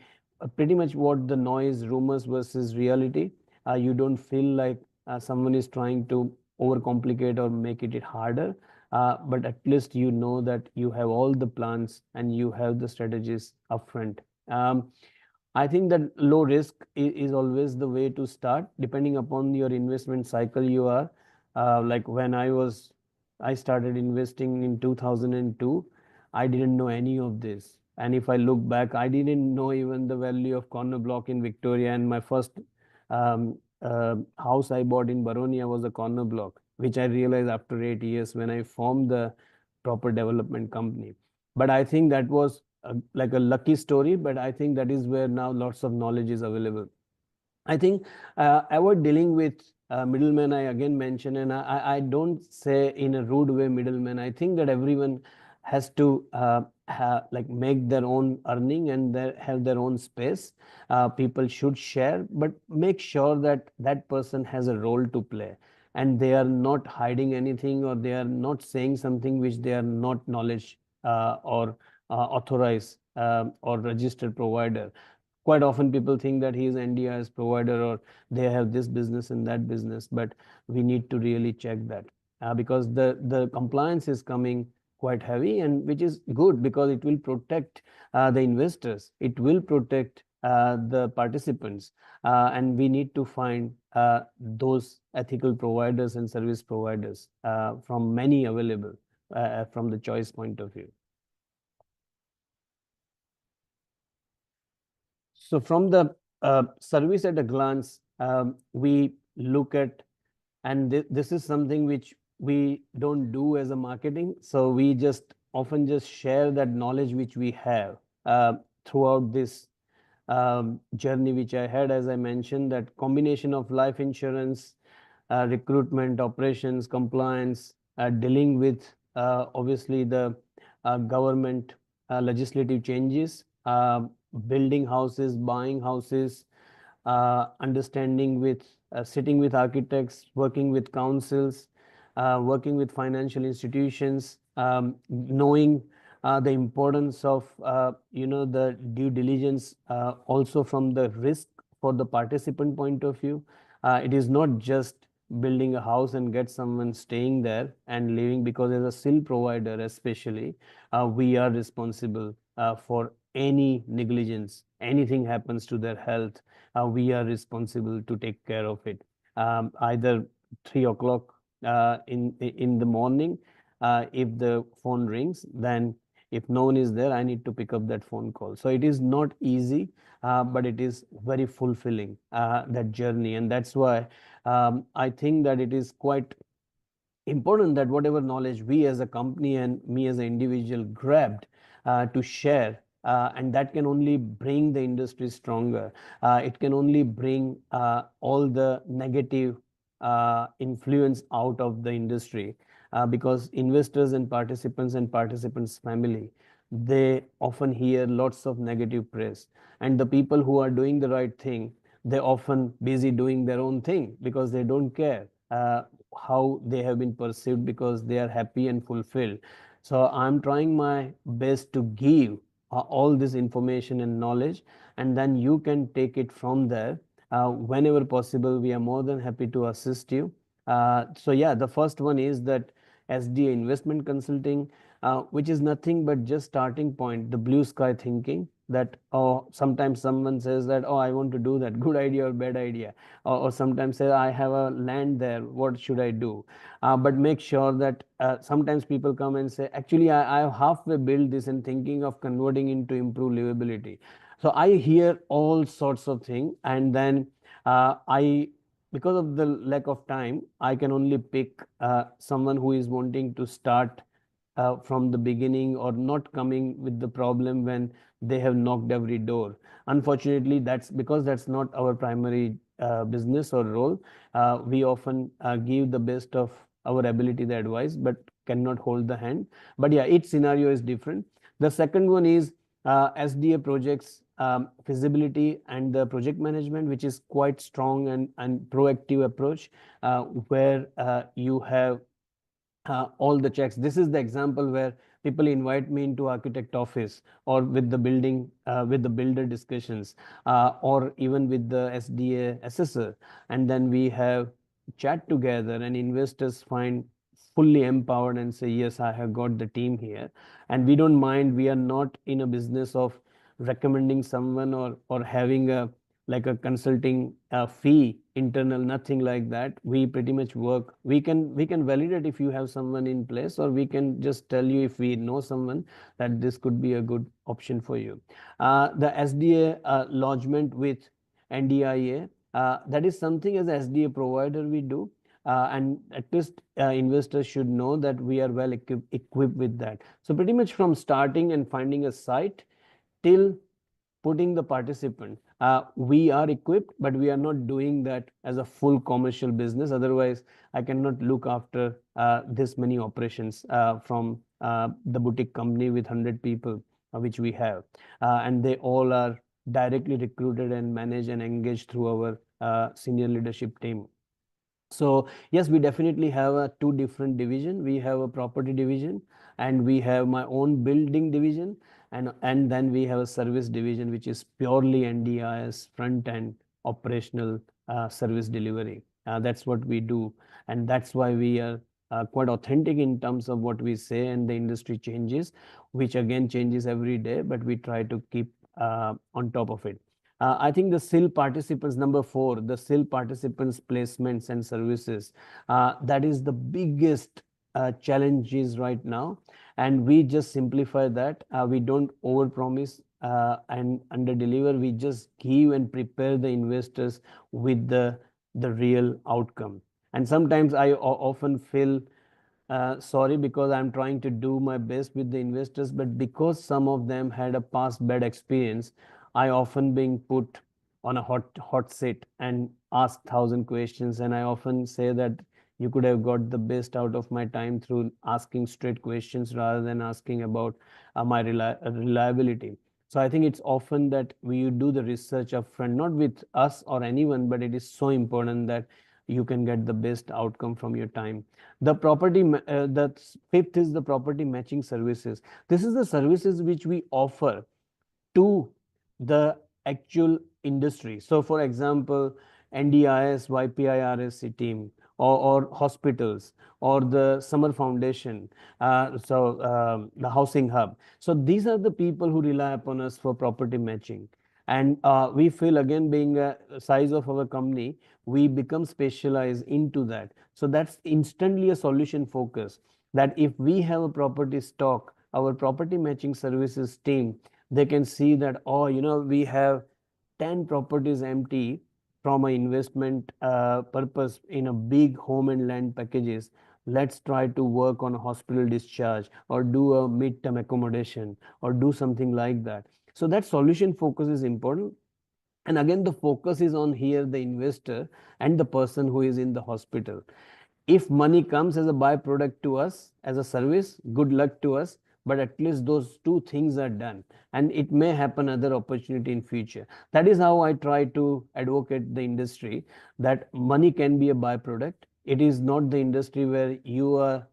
pretty much what the noise, rumors versus reality, you don't feel like someone is trying to overcomplicate or make it harder. But at least you know that you have all the plans and you have the strategies upfront. I think that low risk is always the way to start, depending upon your investment cycle you are. Like when I started investing in 2002, I didn't know any of this. And if I look back, I didn't know even the value of corner block in Victoria. And my first house I bought in Baronia was a corner block, which I realized after 8 years when I formed the proper development company. But I think that was like a lucky story, but I think that is where now lots of knowledge is available. I think avoid dealing with middlemen. I again mention, and I don't say in a rude way middlemen. I think that everyone has to like make their own earning and have their own space. People should share, but make sure that that person has a role to play, and they are not hiding anything, or they are not saying something which they are not knowledge or authorized or registered provider. Quite often people think that he is NDIS provider or they have this business and that business, but we need to really check that because the compliance is coming quite heavy, and which is good because it will protect the investors, it will protect the participants, and we need to find those ethical providers and service providers from many available from the choice point of view. So from the service at a glance, we look at, and this is something which we don't do as a marketing. So we just often just share that knowledge which we have throughout this journey which I had, as I mentioned, that combination of life insurance, recruitment, operations, compliance, dealing with obviously the government legislative changes, building houses, buying houses, understanding with sitting with architects, working with councils, working with financial institutions, knowing the importance of the due diligence, also from the risk for the participant point of view. It is not just building a house and get someone staying there and living, because as a SIL provider especially, we are responsible for any negligence, anything happens to their health, we are responsible to take care of it. Either 3 o'clock in the morning, if the phone rings, then if no one is there, I need to pick up that phone call. So it is not easy, but it is very fulfilling, that journey. And that's why I think that it is quite important that whatever knowledge we as a company and me as an individual grabbed to share, and that can only bring the industry stronger. It can only bring all the negative influence out of the industry, because investors and participants family, they often hear lots of negative press, and the people who are doing the right thing, they often busy doing their own thing because they don't care how they have been perceived, because they are happy and fulfilled. So I'm trying my best to give all this information and knowledge, and then you can take it from there. Whenever possible, we are more than happy to assist you. So yeah, the first one is that SDA investment consulting, which is nothing but just starting point, the blue sky thinking, that oh, sometimes someone says that, oh, I want to do that, good idea or bad idea, or sometimes say I have a land there, what should I do? But make sure that sometimes people come and say, actually I have halfway built this and thinking of converting into improved livability. So I hear all sorts of things, and then I, because of the lack of time, I can only pick someone who is wanting to start from the beginning, or not coming with the problem when they have knocked every door. Unfortunately, that's because that's not our primary business or role. We often give the best of our ability, the advice, but cannot hold the hand. But yeah, each scenario is different. The second one is SDA projects, feasibility and the project management, which is quite strong and proactive approach, where you have all the checks. This is the example where people invite me into architect office, or with the building, with the builder discussions, or even with the SDA assessor, and then we have chat together, and investors find fully empowered and say, yes, I have got the team here. And we don't mind, we are not in a business of recommending someone, or having a like a consulting fee internal, nothing like that. We pretty much work, we can validate if you have someone in place, or we can just tell you if we know someone that this could be a good option for you. The SDA lodgement with NDIA, that is something as a SDA provider we do, and at least investors should know that we are well equipped with that. So pretty much from starting and finding a site till putting the participant, we are equipped, but we are not doing that as a full commercial business. Otherwise, I cannot look after this many operations from the boutique company with 100 people, which we have. And they all are directly recruited and managed and engaged through our senior leadership team. So yes, we definitely have a two different division. We have a property division, and we have my own building division, and then we have a service division, which is purely NDIS front end operational service delivery. That's what we do, and that's why we are quite authentic in terms of what we say. And the industry changes, which again changes every day, but we try to keep on top of it. I think the SIL participants, number four, the SIL participants placements and services, that is the biggest challenges right now. And we just simplify that. We don't overpromise and under deliver. We just give and prepare the investors with the real outcome. And sometimes I often feel sorry, because I'm trying to do my best with the investors, but because some of them had a past bad experience, I often being put on a hot seat and asked 1,000 questions. And I often say that you could have got the best out of my time through asking straight questions rather than asking about my reliability. So I think it's often that we do the research upfront, not with us or anyone, but it is so important that you can get the best outcome from your time. The fifth is the property matching services. This is the services which we offer to the actual industry. So, for example, NDIS, YPIRSC team, or hospitals, or the Summer Foundation, the Housing Hub. So, these are the people who rely upon us for property matching. And we feel, again, being a size of our company, we become specialized into that. So, that's instantly a solution focus. That if we have a property stock, our property matching services team, they can see that, oh, we have 10 properties empty from an investment purpose in a big home and land packages. Let's try to work on a hospital discharge or do a mid-term accommodation or do something like that. So that solution focus is important. And again, the focus is on here the investor and the person who is in the hospital. If money comes as a byproduct to us as a service, good luck to us, but at least those two things are done, and it may happen other opportunity in future. That is how I try to advocate the industry, that money can be a byproduct. It is not the industry where you are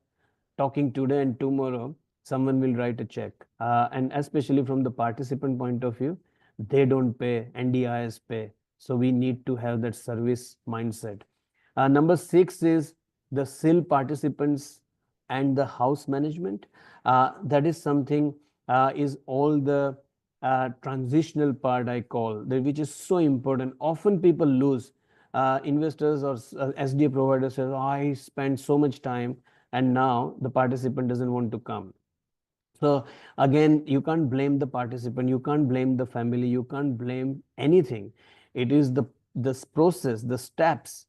talking today and tomorrow someone will write a check. And especially from the participant point of view, they don't pay, NDIS pay. So we need to have that service mindset. Number six is the SIL participants and the house management. That is something, is all the transitional part I call, which is so important. Often people lose. Investors or SDA providers say, oh, I spent so much time and now the participant doesn't want to come. So again, you can't blame the participant, you can't blame the family, you can't blame anything. It is the this process, the steps,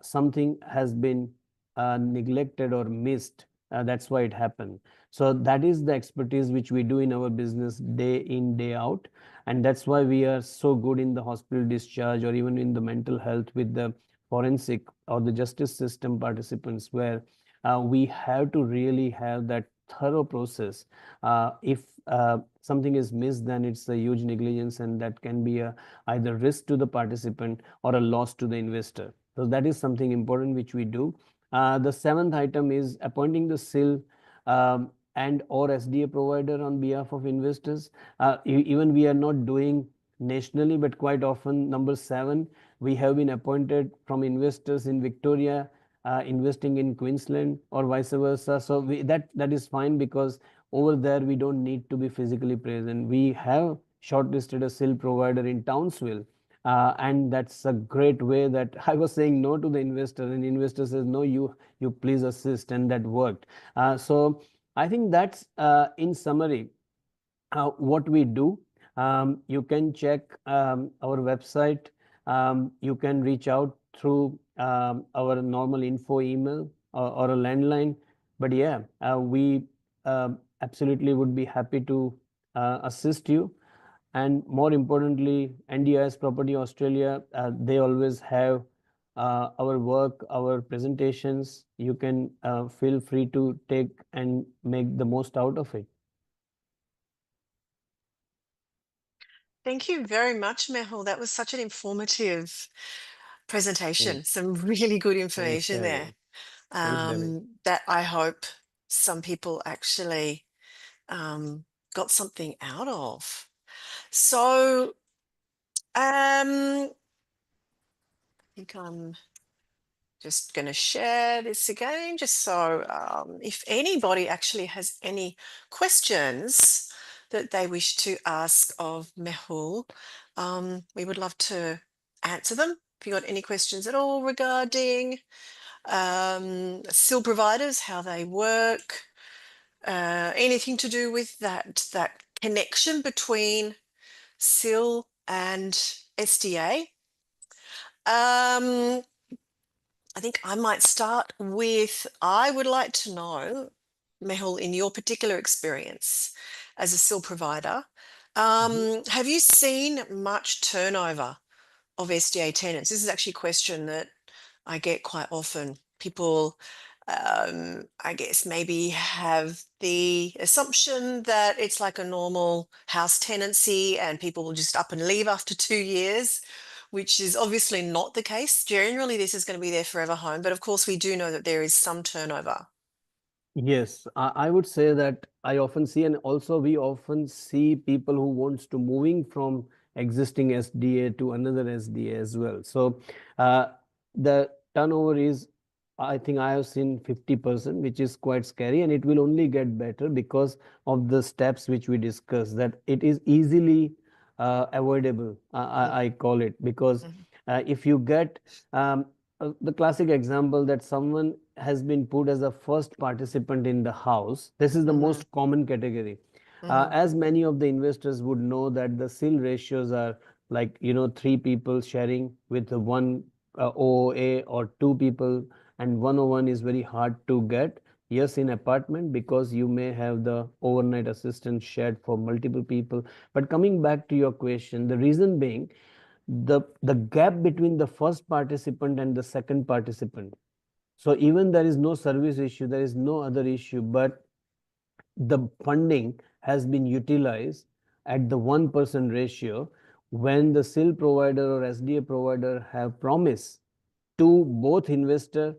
something has been neglected or missed. That's why it happened. So that is the expertise which we do in our business day in, day out. And that's why we are so good in the hospital discharge or even in the mental health with the forensic or the justice system participants, where we have to really have that thorough process. If something is missed, then it's a huge negligence, and that can be either risk to the participant or a loss to the investor. So that is something important which we do. The seventh item is appointing the SIL and or SDA provider on behalf of investors. Even we are not doing nationally, but quite often, number seven, we have been appointed from investors in Victoria investing in Queensland or vice versa. So that is fine, because over there we don't need to be physically present. We have shortlisted a SIL provider in Townsville. And that's a great way that I was saying no to the investor, and the investor says, no, you please assist, and that worked. So I think that's, in summary, what we do. You can check our website. You can reach out through our normal info email, or a landline. But yeah, we absolutely would be happy to assist you. And more importantly, NDIS Property Australia, they always have our work, our presentations. You can feel free to take and make the most out of it. Thank you very much, Mehul. That was such an informative Great. presentation. Some really good Thanks, information there, Debbie. Thanks, Debbie. that I hope some people actually got something out of. So, I think I'm just going to share this again, just so if anybody actually has any questions that they wish to ask of Mehul, we would love to answer them. If you got any questions at all regarding SIL providers, how they work, anything to do with that connection between SIL and SDA. I think I might start with, I would like to know, Mehul, in your particular experience as a SIL provider, Mhm. have you seen much turnover of SDA tenants? This is actually a question that I get quite often. People I guess maybe have the assumption that it's like a normal house tenancy and people will just up and leave after 2 years, which is obviously not the case. Generally, this is going to be their forever home, but of course, we do know that there is some turnover. Yes, I would say that I often see, and also we often see people who wants to moving from existing SDA to another SDA as well. So the turnover is, I think I have seen 50%, which is quite scary, and it will only get better because of the steps which we discussed, that it is easily avoidable, I call it, because Mhm. if you get um, the classic example that someone has been put as a first participant in the house. This is the Mhm. most common category. Mhm. As many of the investors would know that the SIL ratios are like, three people sharing with one OOA, or two people, and 101 is very hard to get. Yes, in apartment, because you may have the overnight assistance shared for multiple people. But coming back to your question, the reason being the gap between the first participant and the second participant. So even there is no service issue, there is no other issue, but the funding has been utilized at the 1% ratio when the SIL provider or SDA provider have promised to both investor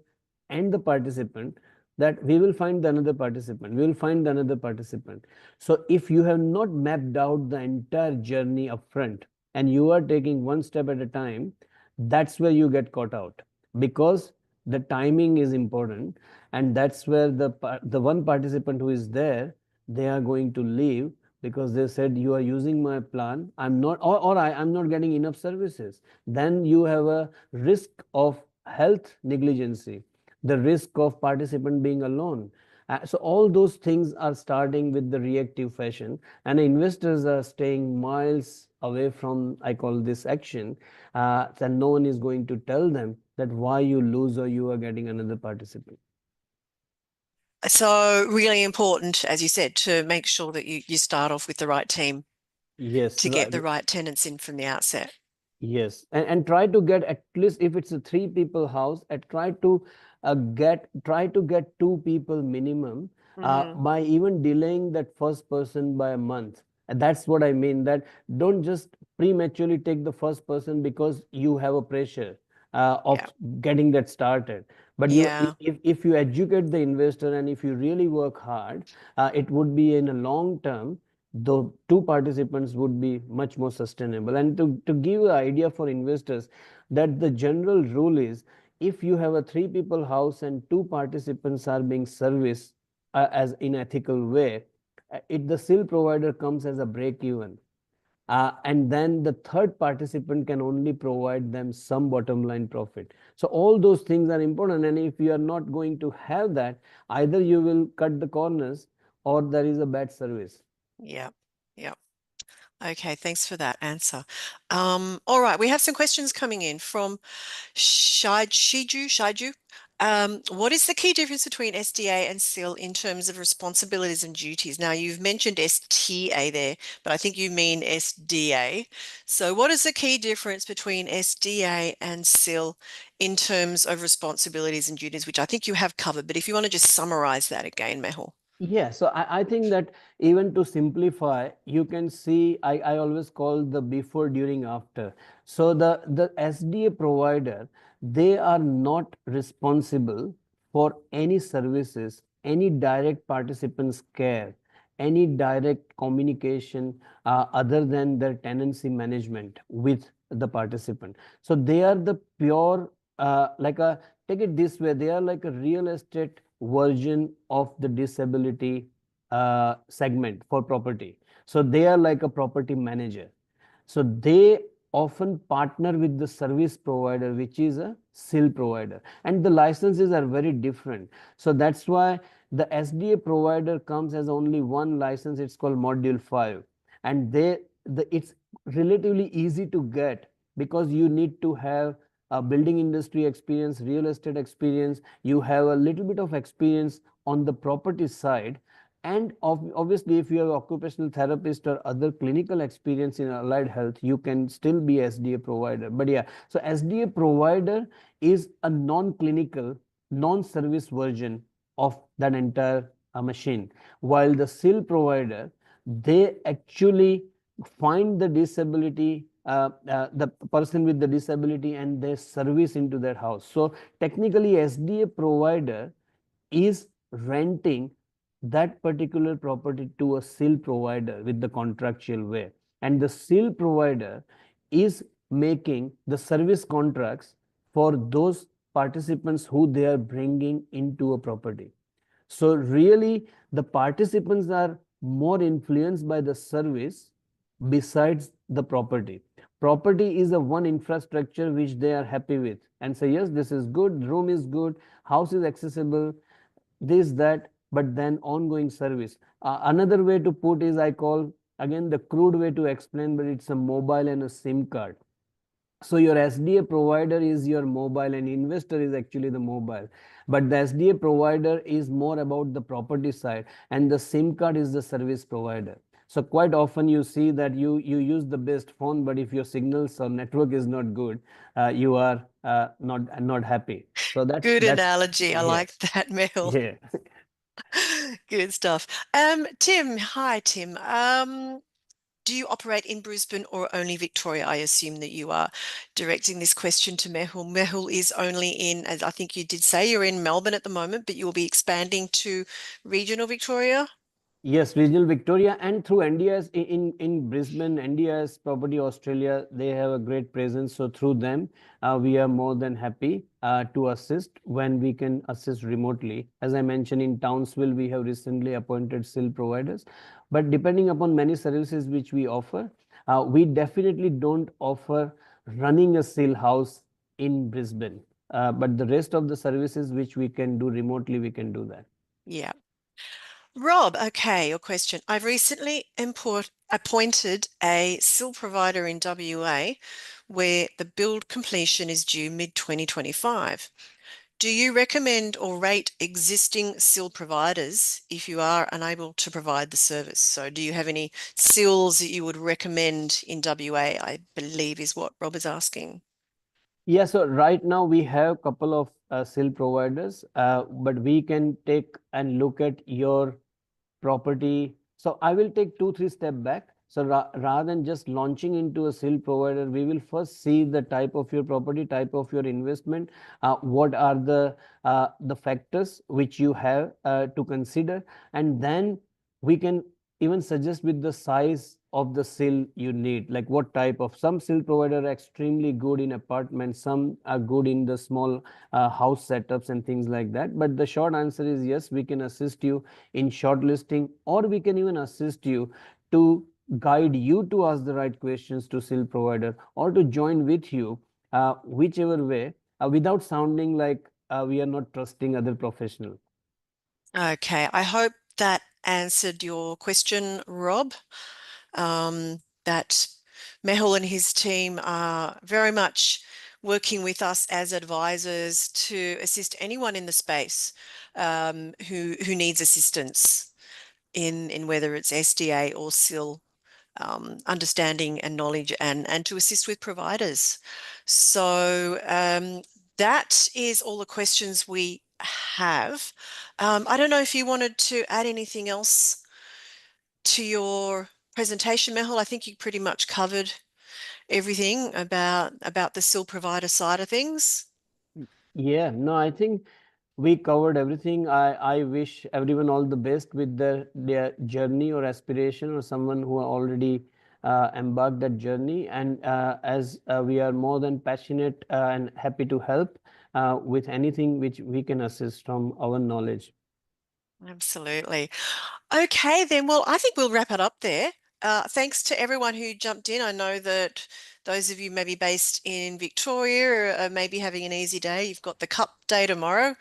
and the participant that we will find another participant, we will find another participant. So if you have not mapped out the entire journey upfront and you are taking one step at a time, that's where you get caught out, because the timing is important, and that's where the one participant who is there, they are going to leave because they said you are using my plan, I'm not, or I'm not getting enough services. Then you have a risk of health negligency, the risk of participant being alone. So all those things are starting with the reactive fashion, and investors are staying miles away from, I call this action, and no one is going to tell them that why you lose or you are getting another participant. So really important, as you said, to make sure that you start off with the right team Yes, to get the right tenants in from the outset. yes, and try to get, at least if it's a three people house, and try to get two people minimum, Hmm. by even delaying that first person by a month. And that's what I mean. That don't just prematurely take the first person because you have a pressure of Yeah. getting that started. But Yeah. if you educate the investor and if you really work hard, it would be in a long term, the two participants would be much more sustainable. And to give an idea for investors, that the general rule is, if you have a three people house and two participants are being serviced as in ethical way, it the SIL provider comes as a break even. And then the third participant can only provide them some bottom line profit. So all those things are important, and if you are not going to have that, either you will cut the corners or there is a bad service. Yeah. Yeah. Okay, thanks for that answer. All right, we have some questions coming in from Shiju. What is the key difference between SDA and SIL in terms of responsibilities and duties? Now, you've mentioned STA there, but I think you mean SDA. So, what is the key difference between SDA and SIL in terms of responsibilities and duties, which I think you have covered, but if you want to just summarize that again, Mehul. Yeah, so I think that even to simplify, you can see, I always call the before, during, after. So the SDA provider, they are not responsible for any services, any direct participants care, any direct communication other than their tenancy management with the participant. So they are the pure, like a, take it this way, they are like a real estate version of the disability segment for property. So they are like a property manager. So they often partner with the service provider, which is a SIL provider, and the licenses are very different. So that's why the SDA provider comes as only one license. It's called Module 5, and it's relatively easy to get because you need to have a building industry experience, real estate experience. You have a little bit of experience on the property side, and obviously, if you have occupational therapist or other clinical experience in allied health, you can still be SDA provider. But yeah, so SDA provider is a non-clinical. non-service version of that entire machine. While the SIL provider, they actually find the disability, the person with the disability, and they service into that house. So technically, SDA provider is renting that particular property to a SIL provider with the contractual way, and the SIL provider is making the service contracts for those participants who they are bringing into a property. So really, the participants are more influenced by the service besides the property. Property is the one infrastructure which they are happy with and say, yes, this is good, room is good, house is accessible, this, that, but then ongoing service. Another way to put is, I call, again, the crude way to explain, but it's a mobile and a SIM card. So your SDA provider is your mobile and investor is actually the mobile. But the SDA provider is more about the property side and the SIM card is the service provider. So quite often you see that you use the best phone, but if your signals or network is not good, you are not happy. So Good that's analogy. I yeah, like that, Mel. yeah. Good stuff. Tim, hi, Tim. Do you operate in Brisbane or only Victoria? I assume that you are directing this question to Mehul. Mehul is only in, as I think you did say, you're in Melbourne at the moment, but you'll be expanding to regional Victoria. Yes, regional Victoria and through NDS in Brisbane, NDS Property Australia, they have a great presence. So through them, we are more than happy to assist when we can assist remotely. As I mentioned, in Townsville, we have recently appointed SIL providers. But depending upon many services which we offer, we definitely don't offer running a SIL house in Brisbane. But the rest of the services which we can do remotely, we can do that. Yeah. Rob, okay, your question. I've recently appointed a SIL provider in WA where the build completion is due mid-2025. Do you recommend or rate existing SIL providers if you are unable to provide the service? So do you have any SILs that you would recommend in WA, I believe is what Rob is asking. Yeah, so right now we have a couple of SIL providers, but we can take and look at your property. So I will take two, three step back. So rather than just launching into a SIL provider, we will first see the type of your property, type of your investment, what are the factors which you have to consider, and then we can even suggest with the size of the SIL you need, like what type of. Some SIL provider are extremely good in apartments, some are good in the small house setups and things like that. But the short answer is yes, we can assist you in shortlisting, or we can even assist you to guide you to ask the right questions to SIL provider or to join with you, whichever way, without sounding like we are not trusting other professional. Okay, I hope that answered your question, Rob. That Mehul and his team are very much working with us as advisors to assist anyone in the space who needs assistance in whether it's SDA or SIL, understanding and knowledge, and to assist with providers. So that is all the questions we have. I don't know if you wanted to add anything else to your presentation, Mehul. I think you pretty much covered everything about the SIL provider side of things. Yeah, no, I think we covered everything. I wish everyone all the best with their journey or aspiration, or someone who are already embarked that journey. And as we are more than passionate and happy to help with anything which we can assist from our knowledge. Absolutely. Okay, then. Well, I think we'll wrap it up there. Thanks to everyone who jumped in. I know that those of you maybe based in Victoria are maybe having an easy day. You've got the Cup Day tomorrow.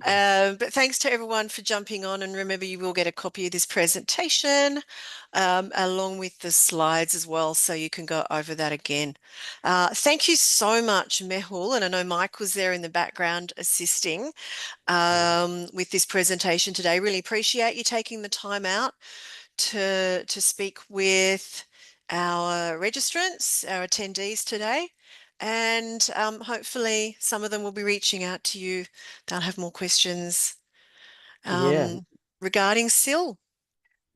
But thanks to everyone for jumping on. And remember, you will get a copy of this presentation along with the slides as well, so you can go over that again. Thank you so much, Mehul. And I know Mike was there in the background assisting with this presentation today. Really appreciate you taking the time out to speak with our registrants, our attendees today. and hopefully some of them will be reaching out to you. They'll have more questions Yeah. um, regarding SIL.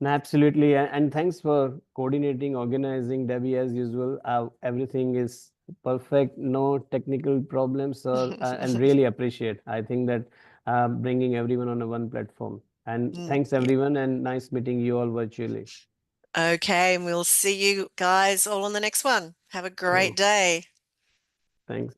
Absolutely. And thanks for coordinating, organizing, Debbie, as usual. Everything is perfect, no technical problems, sir, and really appreciate. I think that bringing everyone on a one platform. And thanks, Yeah. everyone, and nice meeting you all virtually. Okay, and we'll see you guys all on the next one. Have a great Cool. day. Thanks.